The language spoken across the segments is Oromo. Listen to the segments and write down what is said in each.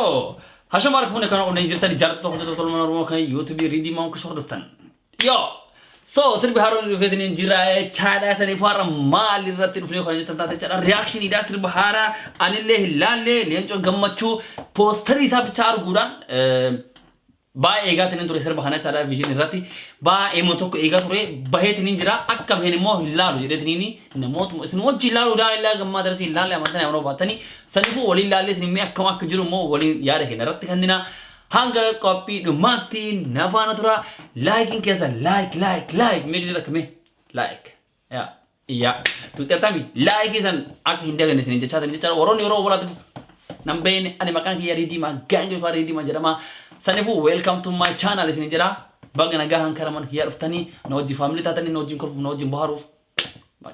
Yo, hasha mark fune kana ona jirtani jarto to tolman ormo kan YouTube ready ma ko sorduftan. Yo, so sir biharo ni vedin jira chada sani fara mal ratin fune ko jita ta chada reaction ida sir bihara anille lalle lencho gammachu poster hisab char guran ba ega tenen tore sir bahana chada vision rati ba emoto ko ega tore bahe tinin jira akka bhene mo hillalu jide tinini namot sin mo jilalu da illa gamma darsi lalle amantane amro batani sanifu wali lalle tin me akka mak jiru mo wali yare he ratti kandina hanga copy do mati navana tura liking kesa like me jida kame like ya tu tertami like isan ak hinda gane sin chada ni chada woron yoro wala nambene ane makan ki yari di ma ganjo ko yari di ma jada Sanifu, welcome to my channel. Isini jira bagana gahan karaman here uftani noji family tatani noji korfu noji baharuf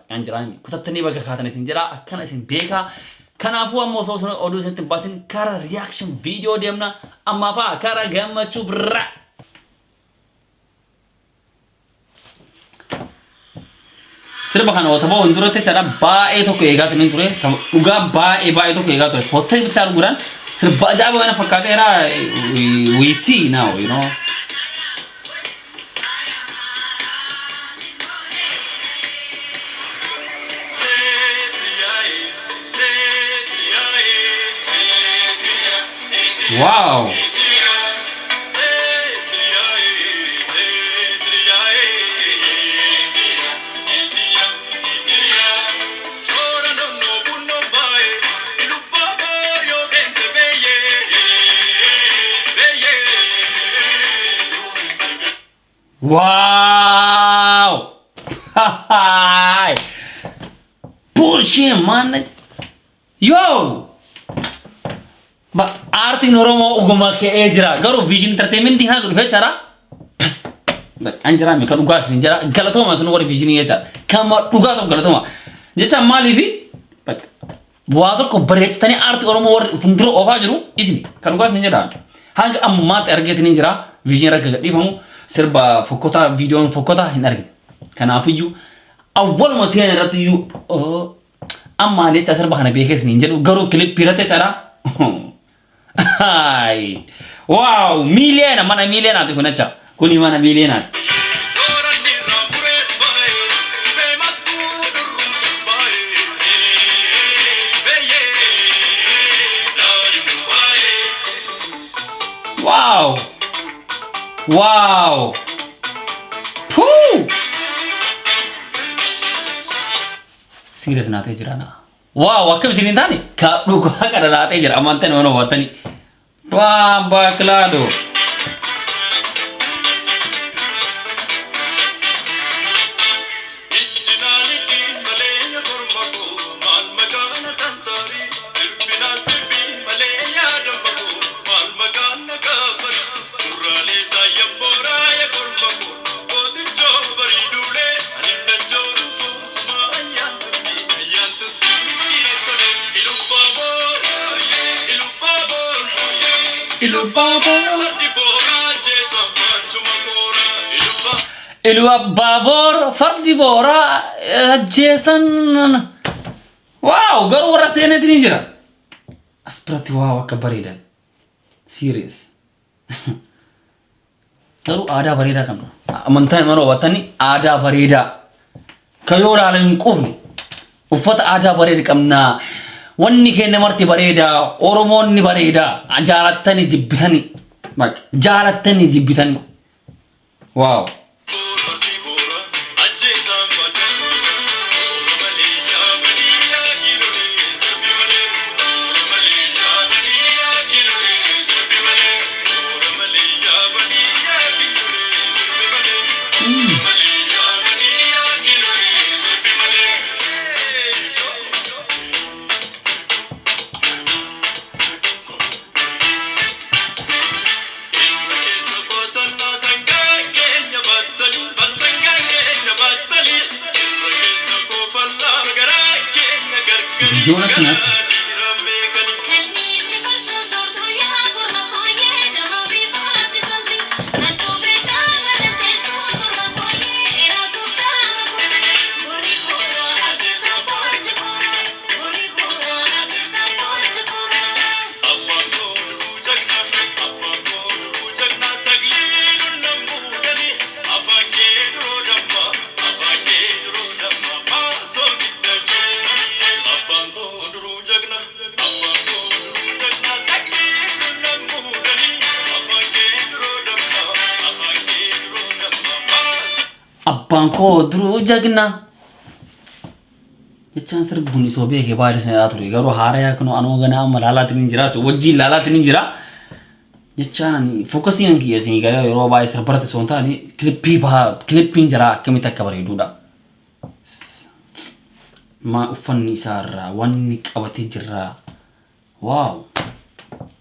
anjirani kutatani baga khatani isini jira akkana isin beka kanafu ammo so odu sentin basin kara reaction video demna amma fa kara gammachu bra sirba kana otabo undurate chara ba e to ko ega tinin ture uga ba e to ko ega ture poster bichar guran sirba jabo na fakate era we see now, you know. Wow. Wow! Bullshit, man! Yo! Ba arti noromo ugama ke ejra garu vision entertainment dina garu fechara ba anjara me kan ugas ni jara galatoma sunu wori vision yecha kama uga to galatoma jecha malivi ba wato ko breaks tani arti oromo wor fundro ofajru isni kan ugas ni jara hanga ammat erget ni jara vision ra gadi famu sirba fokota video fokota hinargi kana fuju awwal masiyan ratiyu amma ne cha sirba kana bekes ni jeru garu clip pirate chara Hai. Wow, miliena mana miliena tu kunacha. Kuni mana miliena. Wow. Wow. Poo. Serius nate jirana. Wow, waktu sini tani. Kak lu gua kada nate jira amanten mana watani. Wah, baklado. Ilu babor fardibora Jason. Wow, garu ora sene tini jira. Asprati wow kabarida. Serious. Garu ada barida kan. Amantai maro watani ada barida. Kayora alin qufni. Ufata ada barida kamna. Wanni kenne marti barida, oromonni barida. Jalattani jibbitani. Bak jalattani jibbitani. Wow. Jonathan. abbaan koo duruu jagna jechaan sirbuun isoo beekee baay'ee sana ture garuu haarayaa kunoo anoo ganaa amma laalaatiin jira so wajjin laalaatiin jira jechaan fookasiin kiyyasin gara yeroo baay'ee sirbarate soon taane kilippiin jira akkamitti akka bareeduudha ma uffanni isaarraa wanni qabatee jirra waaw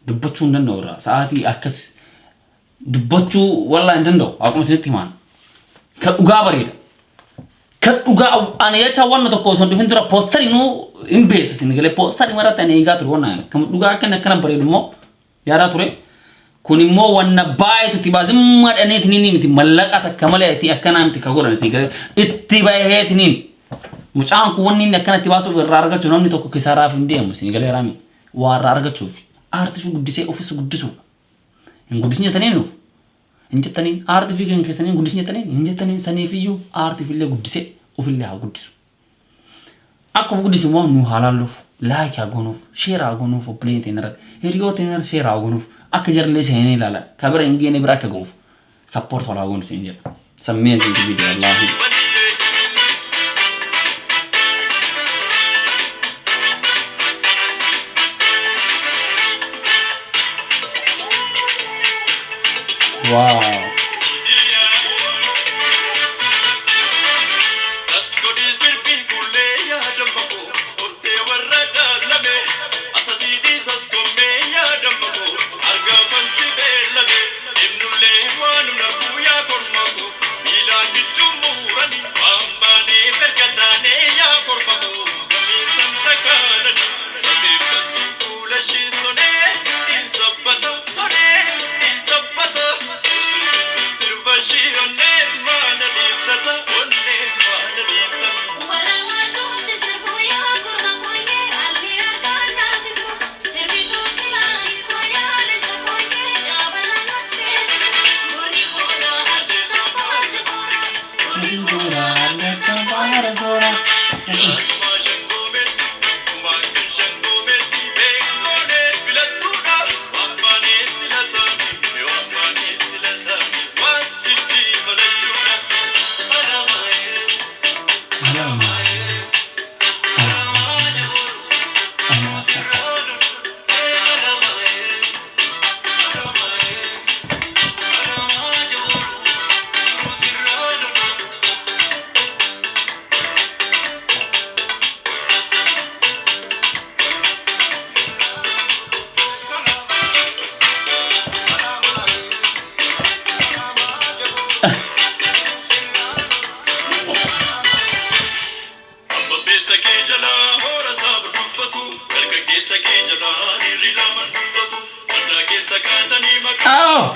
dubbachuu hin danda'u irraa sa'aatii akkas dubbachuu wallaahi hin danda'u akkuma isinitti himaan kan dhugaa bareeda kan dhugaa ani jecha wanna tokko osoo dhufin dura poostarii nuu hin beessa sin galee poostarii marratti ani eegaa ture wanna kan dhugaa akkana bareedu immoo yaadaa ture kun immoo wanna baay'eetu itti baazimma dhaneetiniin miti mallaqa takka malee itti akkanaa miti ka godhan sin galee itti baay'eetiniin mucaan kun wanni inni akkanatti baasuuf irraa argachuu namni tokko kisaaraaf hin deemu sin galee raami waa irraa argachuuf aartii guddisee ofis guddisu hin guddisni jetaniin uf hin jetaniin aartii fi kan keessaniin guddisni jetaniin hin jetaniin saniifiyyuu aartii fillee guddisee ofillee haa guddisu akka of guddisu immoo nu halaalluuf laayik haa goonuuf sheer haa goonuuf obboleen ta'in irratti hiriyoota ta'in irratti sheer haa goonuuf akka jarlee seenee ilaala kabira hin geene bira akka goonuuf sappoort haa goonuuf hin jedha sammee isin viidiyoo wallaahi wow Oh!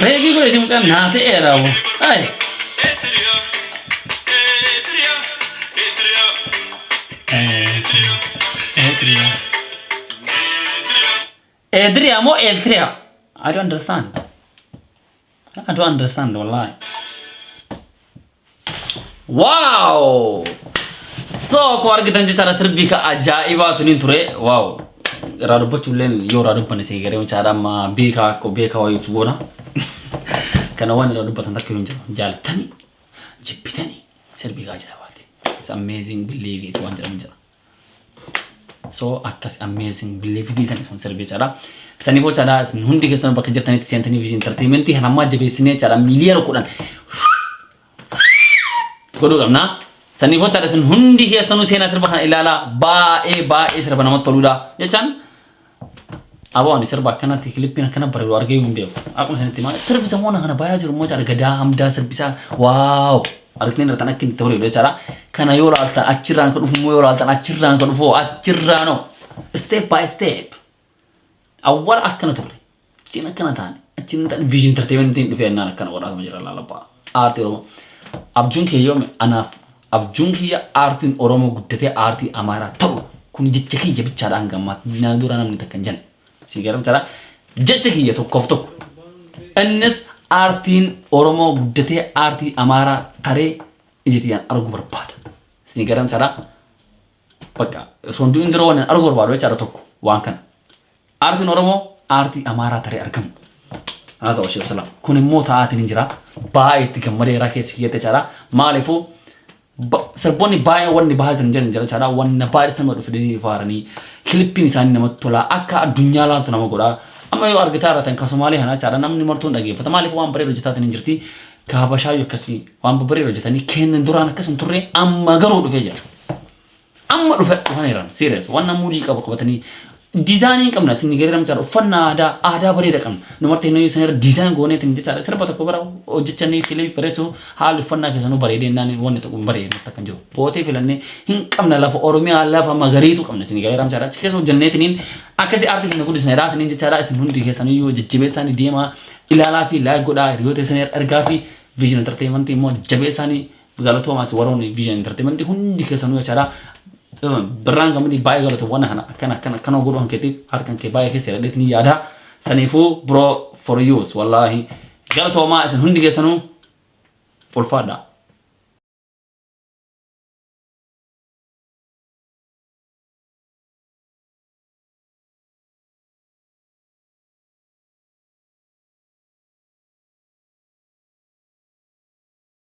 Regi gue cuma nanti era bu, ay. Edria mo Edria. I don't understand. I don't understand wallahi. Wow. So keluarga kita cara serbi ke ajaiba tuh nih ture. Wow. Radu baculen yo radu panas sih kira cara ma beka wa yufugona. Karena wan radu batan tak kewinjal. Jal tani, jepitani serbi ke ajaibati. It's amazing, believe it wan jalan jalan. So akas amazing, believe this and serbi cara. Sani po cara hundi kesan bekerja tani tian tani vision entertainment ti hanama jabe sini cara miliar ukuran. Kodo kamna. Sani po cara hundi kesan usena serba ilala ba serba nama toluda. Ya can. Awak ni serba kana ti klipin kana baru warga yang dia. Aku sani timah serba semua nak kana bayar rumah cara gada hamda serba wow. Artinya rata nak kini tahu dia cara kana yola alta aciran kan ufu yola alta aciran kan ufu acirano. Step by step. Awal akan tu boleh. Cina akan tanya. Cina vision entertainment itu dia nak akan orang macam lala pa. Arti orang. Abjung kiyo me anaf. Abjung kiya arti orang mau gede arti amara tahu. kun jecha kiyya bichaadhaan gammaat na dura namni takkan jan si garam tara jecha kiyya tokkoof tokko innis aartiin oromoo guddatee aartii amaaraa taree ijitiyaan argu barbaada si garam tara bakka sondu indiro waan argu barbaadu jechaadha tokko waan kan aartiin oromoo aartii amaaraa taree argamu haasa washee salaam kun immoo taa'atiin jira baay'ee itti gammadee raa keessi kiyyate jechaadha maaliifuu Serboni baay'ee wanni baay'ee jiran jira jechaadha wanna baay'ee sama dhufanii faaranii kilippiin isaanii namatti tola akka addunyaa laatu nama godha amma yoo argitaa irratti kan Somaalee kana jechaadha namni martuun dhageeffata maaliif waan bareedu hojjetaatiin hin jirti ka Habashaa yoo akkasii waan bareedu hojjetanii kennan duraan akkasum turre amma garuu dhufee jira amma dhufaniiran serious wanna muudii qabatanii design qabna sinni garam jara ufanna ada bareeda qabna numartee no yusan design goone tin jechaadha sirba tokko bara hojjechanii fiilii bareesu haal ufanna keessanu bareedeen naan wanni tokko bareedu takkan jiru bootee filanne hin qabna lafa oromiyaa lafa magariitu qabna sinni garam jara keessoo janneetiniin akkasi artist na gudisna raatiniin jechaadha isin hundi keessanu yoo jajjabeessanii deema ilaalaa fi laag godhaa hiriyoota isin ergaa fi vision entertainment immoo jabeessanii galatoomaas waroon vision entertainment hundi keessanu jechaadha berang kami di bayar kalau tuh wana kana guru angketif harkan ke bayar kesel lihat ni ada sanifu bro for use wallahi kalau tuh ma asan hundi kesanu polfada